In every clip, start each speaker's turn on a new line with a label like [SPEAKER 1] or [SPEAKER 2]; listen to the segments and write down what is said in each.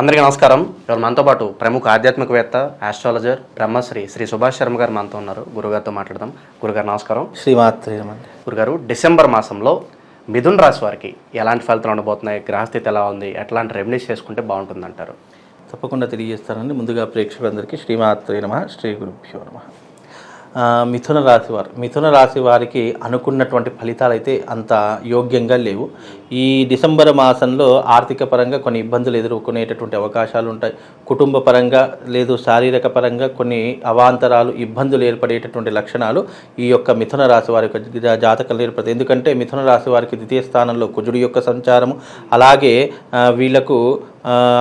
[SPEAKER 1] అందరికీ నమస్కారం. ఇవాళ మనతో పాటు ప్రముఖ ఆధ్యాత్మికవేత్త, ఆస్ట్రాలజర్ బ్రహ్మశ్రీ శ్రీ సుభాష్ శర్మ గారు మనతో ఉన్నారు. గురుగారితో మాట్లాడదాం. గురుగారు నమస్కారం.
[SPEAKER 2] శ్రీమాత్రే.
[SPEAKER 1] గురుగారు, డిసెంబర్ మాసంలో మిథున రాశి వారికి ఎలాంటి ఫలితాలు ఉండబోతున్నాయి, గ్రహస్థితి ఎలా ఉంది, ఎట్లాంటి రెమెడీస్ చేసుకుంటే బాగుంటుందంటారు?
[SPEAKER 2] తప్పకుండా తెలియజేస్తానండి. ముందుగా ప్రేక్షకులందరికీ శ్రీమాత్రే నమః, శ్రీ గురుభ్యో నమః. మిథున రాశి వారికి అనుకున్నటువంటి ఫలితాలు అయితే అంత యోగ్యంగా లేవు. ఈ డిసెంబర్ మాసంలో ఆర్థిక పరంగా కొన్ని ఇబ్బందులు ఎదుర్కొనేటటువంటి అవకాశాలు ఉంటాయి. కుటుంబ పరంగా లేదు శారీరక పరంగా కొన్ని అవాంతరాలు, ఇబ్బందులు ఏర్పడేటటువంటి లక్షణాలు ఈ యొక్క మిథున రాశి వారి యొక్క జాతకంలో ఏర్పడతాయి. ఎందుకంటే మిథున రాశి వారికి ద్వితీయ స్థానంలో కుజుడి యొక్క సంచారము, అలాగే వీళ్లకు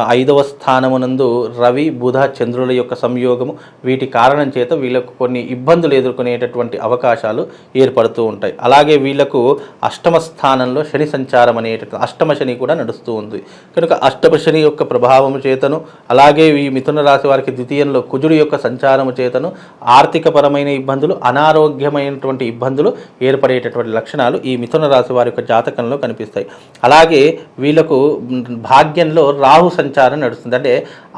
[SPEAKER 2] 5వ స్థానమునందు రవి బుధ చంద్రుల యొక్క సంయోగము, వీటి కారణం చేత వీళ్ళకు కొన్ని ఇబ్బందులు ఎదుర్కొనేటటువంటి అవకాశాలు ఏర్పడుతూ ఉంటాయి. అలాగే వీళ్లకు అష్టమ స్థానంలో శని సంచారం అనేటటువంటి అష్టమ శని కూడా నడుస్తూ ఉంది. కనుక అష్టమ శని యొక్క ప్రభావము చేతను, అలాగే ఈ మిథున రాశి వారికి ద్వితీయంలో కుజుడి యొక్క సంచారము చేతను ఆర్థికపరమైన ఇబ్బందులు, అనారోగ్యమైనటువంటి ఇబ్బందులు ఏర్పడేటటువంటి లక్షణాలు ఈ మిథున రాశి వారి యొక్క జాతకంలో కనిపిస్తాయి. అలాగే వీళ్లకు భాగ్యంలో రాహు సంచారం నడుస్తుంది. అంటే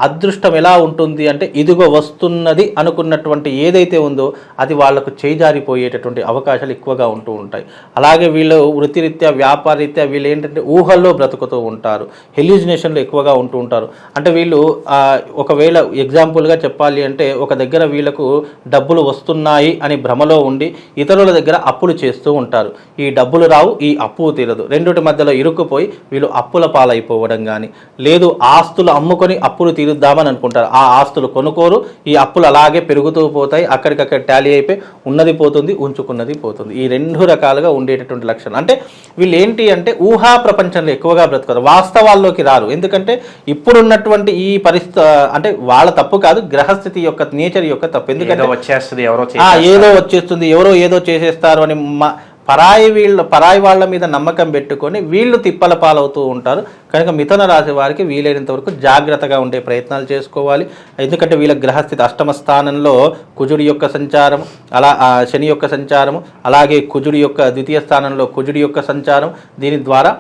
[SPEAKER 2] అదృష్టం ఎలా ఉంటుంది అంటే ఇదిగో వస్తున్నది అనుకున్నటువంటి ఏదైతే ఉందో అది వాళ్లకు చేజారిపోయేటటువంటి అవకాశాలు ఎక్కువగా ఉంటూ ఉంటాయి. అలాగే వీళ్ళు వృత్తిరీత్యా, వ్యాపారరీత్యా వీళ్ళు ఏంటంటే ఊహల్లో బ్రతుకుతూ ఉంటారు, హెల్యూజినేషన్లు ఎక్కువగా ఉంటూ ఉంటారు. అంటే వీళ్ళు ఒకవేళ ఎగ్జాంపుల్గా చెప్పాలి అంటే ఒక దగ్గర వీళ్ళకు డబ్బులు వస్తున్నాయి అని భ్రమలో ఉండి ఇతరుల దగ్గర అప్పులు చేస్తూ ఉంటారు. ఈ డబ్బులు రావు, ఈ అప్పు తీరదు, రెండిటి మధ్యలో ఇరుక్కుపోయి వీళ్ళు అప్పుల పాలైపోవడం కానీ, లేదు ఆస్తులు అమ్ముకొని అప్పులు తీరుద్దామని అనుకుంటారు, ఆ ఆస్తులు కొనుక్కోరు, ఈ అప్పులు అలాగే పెరుగుతూ పోతాయి, అక్కడికక్కడ టాలీ అయిపోయి ఉన్నది పోతుంది, ఉంచుకున్నది పోతుంది. ఈ రెండు రకాలుగా ఉండేటటువంటి లక్షణం. అంటే వీళ్ళు ఏంటి అంటే ఊహా ప్రపంచంలో ఎక్కువగా బ్రతుకుతారు, వాస్తవాల్లోకి రారు. ఎందుకంటే ఇప్పుడున్నటువంటి ఈ పరిస్థితి అంటే వాళ్ళ తప్పు కాదు, గ్రహస్థితి యొక్క నేచర్ యొక్క తప్పు. ఎందుకంటే ఏదో వచ్చేస్తుంది, ఎవరో ఏదో చేసేస్తారు అని పరాయి వాళ్ళ మీద నమ్మకం పెట్టుకొని వీళ్ళు తిప్పల పాలవుతూ ఉంటారు. కనుక మిథున రాశి వారికి వీలైనంత వరకు జాగ్రత్తగా ఉండే ప్రయత్నాలు చేసుకోవాలి. ఎందుకంటే వీళ్ళ గ్రహస్థితి అష్టమ స్థానంలో కుజుడి యొక్క సంచారం, శని యొక్క సంచారము, అలాగే కుజుడి యొక్క ద్వితీయ స్థానంలో కుజుడి యొక్క సంచారం, దీని ద్వారా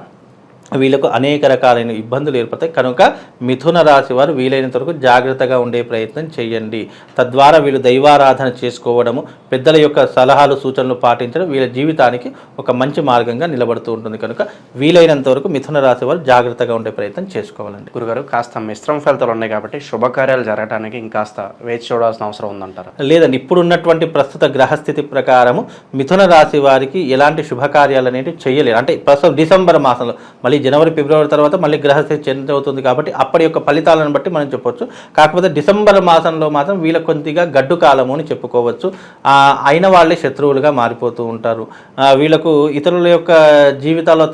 [SPEAKER 2] వీళ్ళకు అనేక రకాలైన ఇబ్బందులు ఏర్పడతాయి. కనుక మిథున రాశి వారు వీలైనంత వరకు జాగ్రత్తగా ఉండే ప్రయత్నం చేయండి. తద్వారా వీళ్ళు దైవారాధన చేసుకోవడము, పెద్దల యొక్క సలహాలు సూచనలు పాటించడం వీళ్ళ జీవితానికి ఒక మంచి మార్గంగా నిలబడుతూ ఉంటుంది. కనుక వీలైనంత వరకు మిథున రాశి వారు జాగ్రత్తగా ఉండే ప్రయత్నం చేసుకోవాలండి.
[SPEAKER 1] గురుగారు, కాస్త మిశ్రమ ఫలితాలు ఉన్నాయి కాబట్టి శుభకార్యాలు జరగడానికి ఇంకాస్త వేచి చూడాల్సిన అవసరం ఉందంటారు?
[SPEAKER 2] లేదండి, ఇప్పుడున్నటువంటి ప్రస్తుత గ్రహస్థితి ప్రకారము మిథున రాశి వారికి ఎలాంటి శుభకార్యాలు అనేవి చేయలేరు. అంటే ప్రస్తుతం డిసెంబర్ మాసంలో, మళ్ళీ జనవరి ఫిబ్రవరి తర్వాత మళ్ళీ గ్రహస్థితి చేంజ్ అవుతుంది కాబట్టి అప్పటి యొక్క ఫలితాలను బట్టి మనం చెప్పవచ్చు. కాకపోతే డిసెంబర్ మాసంలో మాత్రం వీళ్ళ కొద్దిగా గడ్డు కాలము అని చెప్పుకోవచ్చు. అయిన వాళ్ళే శత్రువులుగా మారిపోతూ ఉంటారు. వీళ్ళకు ఇతరుల యొక్క జీవితాల్లో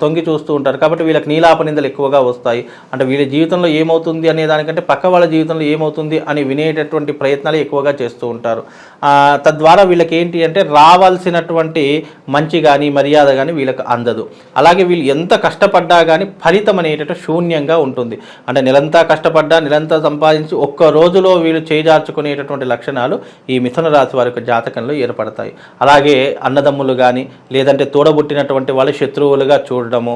[SPEAKER 2] తొంగి చూస్తూ ఉంటారు కాబట్టి వీళ్ళకి నీలాపనిందలు ఎక్కువగా వస్తాయి. అంటే వీళ్ళ జీవితంలో ఏమవుతుంది అనే దానికంటే పక్క వాళ్ళ జీవితంలో ఏమవుతుంది అని వినేటటువంటి ప్రయత్నాలు ఎక్కువగా చేస్తూ ఉంటారు. తద్వారా వీళ్ళకి ఏంటి అంటే రావాల్సినటువంటి మంచి కానీ మర్యాద కానీ వీళ్ళకి అందదు. అలాగే వీళ్ళు ఎంత కష్టపడ్డా కానీ ఫలితం అనేటట్టు శూన్యంగా ఉంటుంది. అంటే నెలంతా కష్టపడ్డా, నెలంతా సంపాదించి ఒక్క రోజులో వీళ్ళు చేజార్చుకునేటటువంటి లక్షణాలు ఈ మిథున రాశి వారి యొక్క జాతకంలో ఏర్పడతాయి. అలాగే అన్నదమ్ములు కానీ లేదంటే తోడబుట్టినటువంటి వాళ్ళు శత్రువులుగా చూడడము,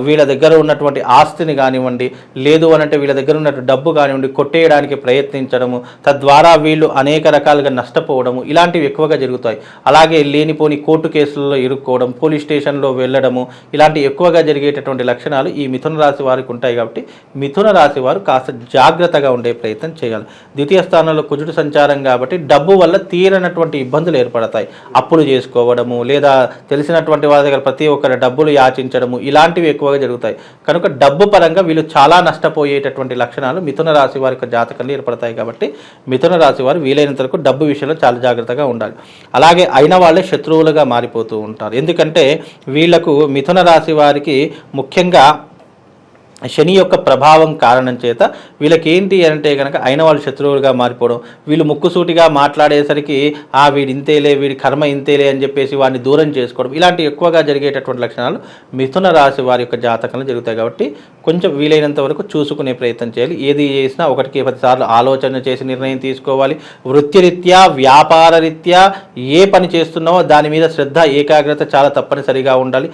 [SPEAKER 2] వీళ్ళ దగ్గర ఉన్నటువంటి ఆస్తిని కానివ్వండి, లేదు అనంటే వీళ్ళ దగ్గర ఉన్నటువంటి డబ్బు కానివ్వండి కొట్టేయడానికి ప్రయత్నించడము, తద్వారా వీళ్ళు అనేక రకాలుగా నష్టపోవడము, ఇలాంటివి ఎక్కువగా జరుగుతాయి. అలాగే లేనిపోని కోర్టు కేసుల్లో ఇరుక్కోవడం, పోలీస్ స్టేషన్లో వెళ్ళడము, ఇలాంటివి ఎక్కువగా జరిగేటటువంటి లక్షణాలు ఈ మిథున రాశి వారికి ఉంటాయి. కాబట్టి మిథున రాశి వారు కాస్త జాగ్రత్తగా ఉండే ప్రయత్నం చేయాలి. ద్వితీయ స్థానంలో కుజుడు సంచారం కాబట్టి డబ్బు వల్ల తీరనటువంటి ఇబ్బందులు ఏర్పడతాయి. అప్పులు చేసుకోవడము, లేదా తెలిసినటువంటి వారి దగ్గర ప్రతి ఒక్కరి డబ్బులు యాచించడము, ఇలాంటివి ఎక్కువగా జరుగుతాయి. కనుక డబ్బు పరంగా వీళ్ళు చాలా నష్టపోయేటటువంటి లక్షణాలు మిథున రాశి వారి యొక్క జాతకంలో ఏర్పడతాయి. కాబట్టి మిథున రాశి వారు వీలైనంత వరకు డబ్బు విషయంలో చాలా జాగ్రత్తగా ఉండాలి. అలాగే అయిన వాళ్ళే శత్రువులుగా మారిపోతూ ఉంటారు. ఎందుకంటే వీళ్లకు మిథున రాశి వారికి ముఖ్యంగా శని యొక్క ప్రభావం కారణం చేత వీళ్ళకి ఏంటి అంటే కనుక అయిన వాళ్ళు శత్రువులుగా మారిపోవడం, వీళ్ళు ముక్కుసూటిగా మాట్లాడేసరికి వీడి ఇంతేలే, వీడి కర్మ ఇంతేలే అని చెప్పేసి వాడిని దూరం చేసుకోవడం, ఇలాంటి ఎక్కువగా జరిగేటటువంటి లక్షణాలు మిథున రాశి వారి యొక్క జాతకంలో జరుగుతాయి. కాబట్టి కొంచెం వీలైనంత వరకు చూసుకునే ప్రయత్నం చేయాలి. ఏది చేసినా 1-10 సార్లు ఆలోచన చేసి నిర్ణయం తీసుకోవాలి. వృత్తిరీత్యా, వ్యాపార రీత్యా ఏ పని చేస్తున్నావో దాని మీద శ్రద్ధ, ఏకాగ్రత చాలా తప్పనిసరిగా ఉండాలి.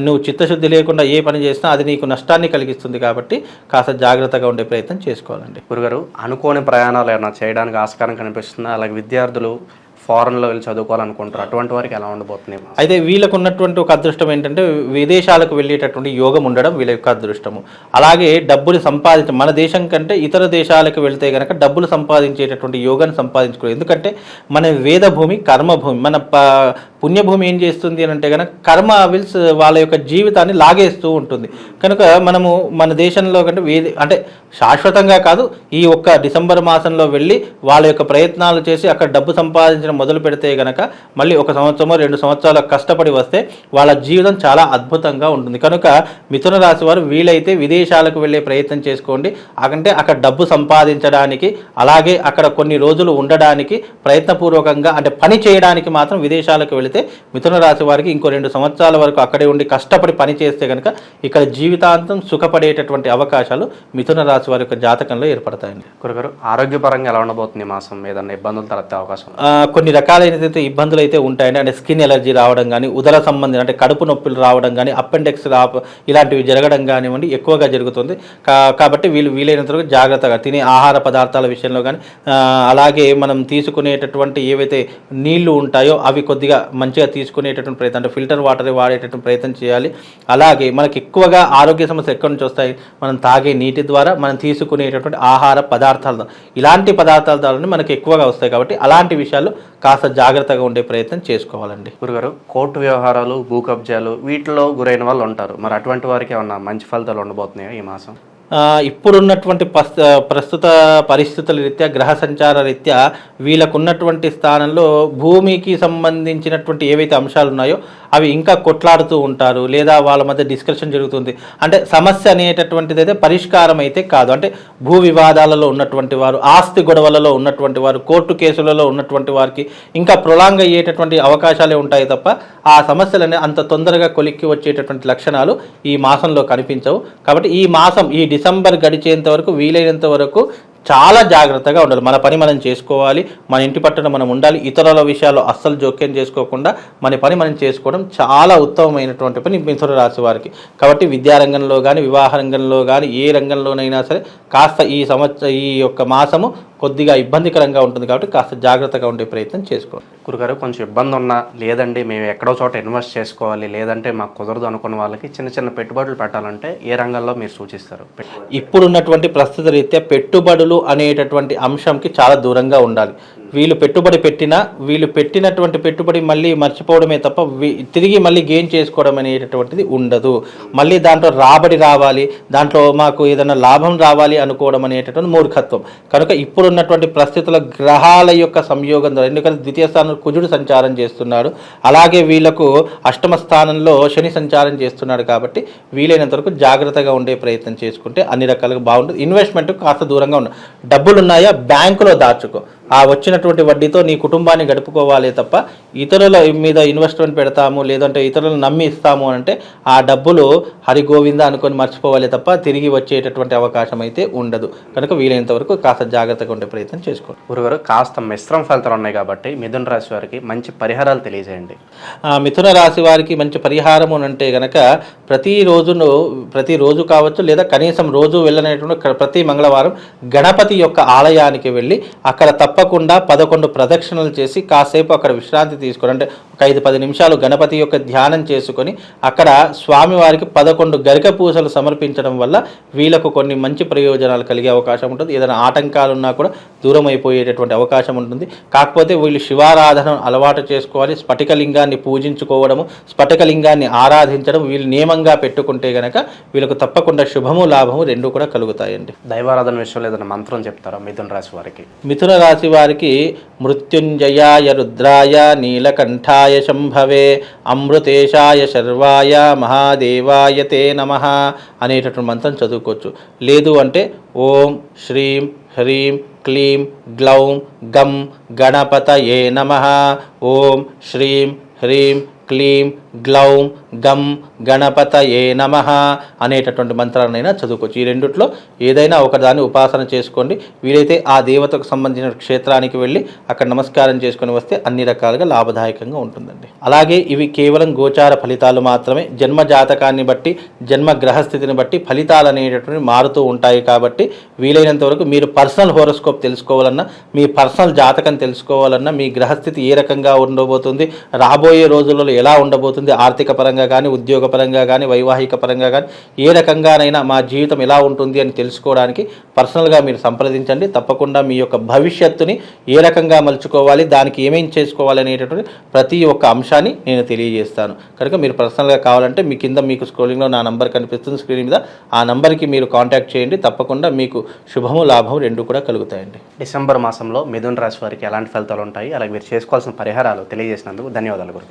[SPEAKER 2] నువ్వు చిత్తశుద్ధి లేకుండా ఏ పని చేసినా అది నీకు నష్టాన్ని కలిగిస్తుంది కాబట్టి కాస్త జాగ్రత్తగా ఉండే ప్రయత్నం చేసుకోవాలండి.
[SPEAKER 1] గురుగారు, అనుకోని ప్రయాణాలు ఏమైనా చేయడానికి ఆస్కారం కనిపిస్తుంది? అలాగే విద్యార్థులు ఫారెన్లో వెళ్ళి చదువుకోవాలనుకుంటారు, అటువంటి వారికి ఎలా ఉండబోతుంది?
[SPEAKER 2] అయితే వీళ్ళకు ఉన్నటువంటి ఒక అదృష్టం ఏంటంటే విదేశాలకు వెళ్ళేటటువంటి యోగం ఉండడం వీళ్ళ యొక్క అదృష్టము. అలాగే డబ్బులు మన దేశం కంటే ఇతర దేశాలకు వెళ్తే కనుక డబ్బులు సంపాదించేటటువంటి యోగాన్ని సంపాదించుకోవాలి. ఎందుకంటే మన వేదభూమి, కర్మభూమి. మన పుణ్యభూమి ఏం చేస్తుంది అని అంటే కనుక కర్మ విల్స్ వాళ్ళ యొక్క జీవితాన్ని లాగేస్తూ ఉంటుంది. కనుక మనము మన దేశంలో కంటే అంటే శాశ్వతంగా కాదు, ఈ ఒక్క డిసెంబర్ మాసంలో వెళ్ళి వాళ్ళ యొక్క ప్రయత్నాలు చేసి అక్కడ డబ్బు సంపాదించడం మొదలు పెడితే కనుక మళ్ళీ 1 సంవత్సరమో 2 సంవత్సరాలు కష్టపడి వస్తే వాళ్ళ జీవితం చాలా అద్భుతంగా ఉంటుంది. కనుక మిథున రాశి వారు వీలైతే విదేశాలకు వెళ్ళే ప్రయత్నం చేసుకోండి. అంటే అక్కడ డబ్బు సంపాదించడానికి, అలాగే అక్కడ కొన్ని రోజులు ఉండడానికి ప్రయత్నపూర్వకంగా అంటే పని చేయడానికి మాత్రం విదేశాలకు వెళితే మిథున రాశి వారికి ఇంకో 2 సంవత్సరాల వరకు అక్కడే ఉండి కష్టపడి పని చేస్తే కనుక ఇక్కడ జీవితాంతం సుఖపడేటటువంటి అవకాశాలు మిథున రాశి వారి యొక్క జాతకంలో ఏర్పడతాయండి.
[SPEAKER 1] గురుగారు, ఆరోగ్యపరంగా ఎలా ఉండబోతుంది మాసం? ఏదన్నా ఇబ్బందులు తలెత్తే అవకాశం?
[SPEAKER 2] కొన్ని రకాలైనదైతే ఇబ్బందులు అయితే ఉంటాయండి. అంటే స్కిన్ ఎలర్జీ రావడం కానీ, ఉదర సంబంధించిన అంటే కడుపు నొప్పులు రావడం కానీ, అపెండిక్స్ ఇలాంటివి జరగడం కానివ్వండి ఎక్కువగా జరుగుతుంది. కాబట్టి వీలైనంత వరకు జాగ్రత్తగా తినే ఆహార పదార్థాల విషయంలో కానీ, అలాగే మనం తీసుకునేటటువంటి ఏవైతే నీళ్లు ఉంటాయో అవి కొద్దిగా మంచిగా తీసుకునేటటువంటి ప్రయత్నం, అంటే ఫిల్టర్ వాటర్ వాడేటటువంటి ప్రయత్నం చేయాలి. అలాగే మనకి ఎక్కువగా ఆరోగ్య సమస్యలు ఎక్కడి నుంచి వస్తాయి? మనం తాగే నీటి ద్వారా, మనం తీసుకునేటటువంటి ఆహార పదార్థాల, ఇలాంటి పదార్థాల ద్వారా మనకి ఎక్కువగా వస్తాయి. కాబట్టి అలాంటి విషయాల్లో కాస్త జాగ్రత్తగా ఉండే ప్రయత్నం చేసుకోవాలండి.
[SPEAKER 1] గురుగారు, కోర్టు వ్యవహారాలు, భూ కబ్జాలు వీటిలో గురైన వాళ్ళు ఉంటారు. మరి అటువంటి వారికి ఏమన్నా మంచి ఫలితాలు ఉండబోతున్నాయా ఈ మాసం?
[SPEAKER 2] ఇప్పుడున్నటువంటి ప్రస్తుత పరిస్థితుల రీత్యా, గ్రహ సంచార రీత్యా వీళ్ళకున్నటువంటి స్థానంలో భూమికి సంబంధించినటువంటి ఏవైతే అంశాలు ఉన్నాయో అవి ఇంకా కొట్లాడుతూ ఉంటారు, లేదా వాళ్ళ మధ్య డిస్కషన్ జరుగుతుంది. అంటే సమస్య అనేటటువంటిది అయితే పరిష్కారం అయితే కాదు. అంటే భూ వివాదాలలో ఉన్నటువంటి వారు, ఆస్తి గొడవలలో ఉన్నటువంటి వారు, కోర్టు కేసులలో ఉన్నటువంటి వారికి ఇంకా ప్రొలాంగ్ అయ్యేటటువంటి అవకాశాలే ఉంటాయి తప్ప ఆ సమస్యలనే అంత తొందరగా కొలిక్కి వచ్చేటటువంటి లక్షణాలు ఈ మాసంలో కనిపించవు. కాబట్టి ఈ మాసం, ఈ డిసెంబర్ గడిచేంత వరకు వీలైనంత వరకు చాలా జాగ్రత్తగా ఉండాలి. మన పని మనం చేసుకోవాలి, మన ఇంటి పట్టున మనం ఉండాలి. ఇతరుల విషయాల్లో అస్సలు జోక్యం చేసుకోకుండా మన పని మనం చేసుకోవడం చాలా ఉత్తమమైనటువంటి పని మిథున రాశి వారికి. కాబట్టి విద్యారంగంలో కానీ, వివాహ రంగంలో కానీ, ఏ రంగంలోనైనా సరే కాస్త ఈ యొక్క మాసము కొద్దిగా ఇబ్బందికరంగా ఉంటుంది. కాబట్టి కాస్త జాగ్రత్తగా ఉండే ప్రయత్నం చేసుకోండి.
[SPEAKER 1] గురుగారు, కొంచెం ఇబ్బంది ఉన్నా, లేదండి మేము ఎక్కడో చోట ఇన్వెస్ట్ చేసుకోవాలి, లేదంటే మాకు కుదరదు అనుకున్న వాళ్ళకి చిన్న పెట్టుబడులు పెట్టాలంటే ఏ రంగంలో మీరు సూచిస్తారు?
[SPEAKER 2] ఇప్పుడున్నటువంటి ప్రస్తుత రీత్యా పెట్టుబడులు అనేటటువంటి అంశంకి చాలా దూరంగా ఉండాలి. వీళ్ళు పెట్టుబడి పెట్టినా వీళ్ళు పెట్టినటువంటి పెట్టుబడి మళ్ళీ మర్చిపోవడమే తప్ప తిరిగి మళ్ళీ గెయిన్ చేసుకోవడం అనేటటువంటిది ఉండదు. మళ్ళీ దాంట్లో రాబడి రావాలి, దాంట్లో మాకు ఏదైనా లాభం రావాలి అనుకోవడం అనేటటువంటి మూర్ఖత్వం. కనుక ఇప్పుడున్నటువంటి పరిస్థితుల గ్రహాల యొక్క సంయోగం ద్వారా, ఎందుకంటే ద్వితీయ స్థానంలో కుజుడు సంచారం చేస్తున్నాడు, అలాగే వీళ్ళకు అష్టమ స్థానంలో శని సంచారం చేస్తున్నాడు. కాబట్టి వీలైనంత వరకు జాగ్రత్తగా ఉండే ప్రయత్నం చేసుకుంటే అన్ని రకాలుగా బాగుంటుంది. ఇన్వెస్ట్మెంట్ కాస్త దూరంగా ఉండాలి. డబ్బులు ఉన్నాయా బ్యాంకులో దాచుకో, ఆ వచ్చినటువంటి వడ్డీతో నీ కుటుంబాన్ని గడుపుకోవాలి తప్ప ఇతరుల మీద ఇన్వెస్ట్మెంట్ పెడతాము, లేదంటే ఇతరులను నమ్మి ఇస్తాము అంటే ఆ డబ్బులు హరిగోవింద అనుకొని మర్చిపోవాలి తప్ప తిరిగి వచ్చేటటువంటి అవకాశం అయితే ఉండదు. కనుక వీలైనంత వరకు కాస్త జాగ్రత్తగా ఉండే ప్రయత్నం చేసుకోండి.
[SPEAKER 1] గురుగారు, కాస్త మిశ్రమ ఫలితాలు ఉన్నాయి కాబట్టి మిథున రాశి వారికి మంచి పరిహారాలు తెలియజేయండి.
[SPEAKER 2] మిథున రాశి వారికి మంచి పరిహారం అంటే కనుక ప్రతిరోజు కావచ్చు, లేదా కనీసం రోజు వెళ్ళనేటువంటి ప్రతి మంగళవారం గణపతి యొక్క ఆలయానికి వెళ్ళి అక్కడ తప్పకుండా 11 ప్రదక్షిణలు చేసి కాసేపు అక్కడ విశ్రాంతి తీసుకొని, అంటే ఒక 5-10 నిమిషాలు గణపతి యొక్క ధ్యానం చేసుకొని అక్కడ స్వామివారికి 11 గరిక పూసలు సమర్పించడం వల్ల వీళ్ళకు కొన్ని మంచి ప్రయోజనాలు కలిగే అవకాశం ఉంటుంది. ఏదైనా ఆటంకాలు ఉన్నా కూడా దూరం అయిపోయేటటువంటి అవకాశం ఉంటుంది. కాకపోతే వీళ్ళు శివారాధన అలవాటు చేసుకోవాలి. స్ఫటికలింగాన్ని పూజించుకోవడము, స్ఫటికలింగాన్ని ఆరాధించడం వీళ్ళు నియమంగా పెట్టుకుంటే గనక వీళ్ళకు తప్పకుండా శుభము లాభము రెండు కూడా కలుగుతాయండి.
[SPEAKER 1] దైవారాధన విషయంలో ఏదైనా మంత్రం చెప్తారా మిథున రాశి వారికి?
[SPEAKER 2] మిథున రాశి వారికి మృత్యుంజయాయ రుద్రాయ నీలకంఠాయ శంభవే అమృతేశాయ శర్వాయ మహాదేవాయ తే నమః అనేటటువంటి మంత్రం చదువుకోవచ్చు. లేదు అంటే ఓం శ్రీం హ్రీం క్లీం గ్లౌం గం గణపతయే నమః, ఓం శ్రీం హ్రీం క్లీం గ్లౌం గం గణపతయే నమః అనేటటువంటి మంత్రాలనైనా చదువుకోవచ్చు. ఈ రెండిట్లో ఏదైనా ఒకదాన్ని ఉపాసన చేసుకోండి. వీలైతే ఆ దేవతకు సంబంధించిన క్షేత్రానికి వెళ్ళి అక్కడ నమస్కారం చేసుకొని వస్తే అన్ని రకాలుగా లాభదాయకంగా ఉంటుందండి. అలాగే ఇవి కేవలం గోచార ఫలితాలు మాత్రమే. జన్మ జాతకాన్ని బట్టి, జన్మ గ్రహస్థితిని బట్టి ఫలితాలు అనేటటువంటి మారుతూ ఉంటాయి. కాబట్టి వీలైనంత వరకు మీరు పర్సనల్ హోరోస్కోప్ తెలుసుకోవాలన్నా, మీ పర్సనల్ జాతకం తెలుసుకోవాలన్నా, మీ గ్రహస్థితి ఏ రకంగా ఉండబోతుంది, రాబోయే రోజులలో ఎలా ఉండబోతుంది, ఆర్థిక పరంగా కానీ, ఉద్యోగ పరంగా కానీ, వైవాహిక పరంగా కానీ ఏ రకంగానైనా మా జీవితం ఎలా ఉంటుంది అని తెలుసుకోవడానికి పర్సనల్గా మీరు సంప్రదించండి. తప్పకుండా మీ యొక్క భవిష్యత్తుని ఏ రకంగా మలుచుకోవాలి, దానికి ఏమేం చేసుకోవాలి అనేటటువంటి ప్రతి ఒక్క అంశాన్ని నేను తెలియజేస్తాను. కనుక మీరు పర్సనల్గా కావాలంటే మీ కింద మీకు స్క్రోలింగ్లో నా నంబర్ కనిపిస్తుంది స్క్రీన్ మీద, ఆ నంబర్కి మీరు కాంటాక్ట్ చేయండి. తప్పకుండా మీకు శుభము లాభం రెండు కూడా కలుగుతాయండి.
[SPEAKER 1] డిసెంబర్ మాసంలో మిథున రాశి వారికి ఎలాంటి ఫలితాలు ఉంటాయి, అలాగే మీరు చేసుకోవాల్సిన పరిహారాలు తెలియజేసినందుకు ధన్యవాదాలు గురు.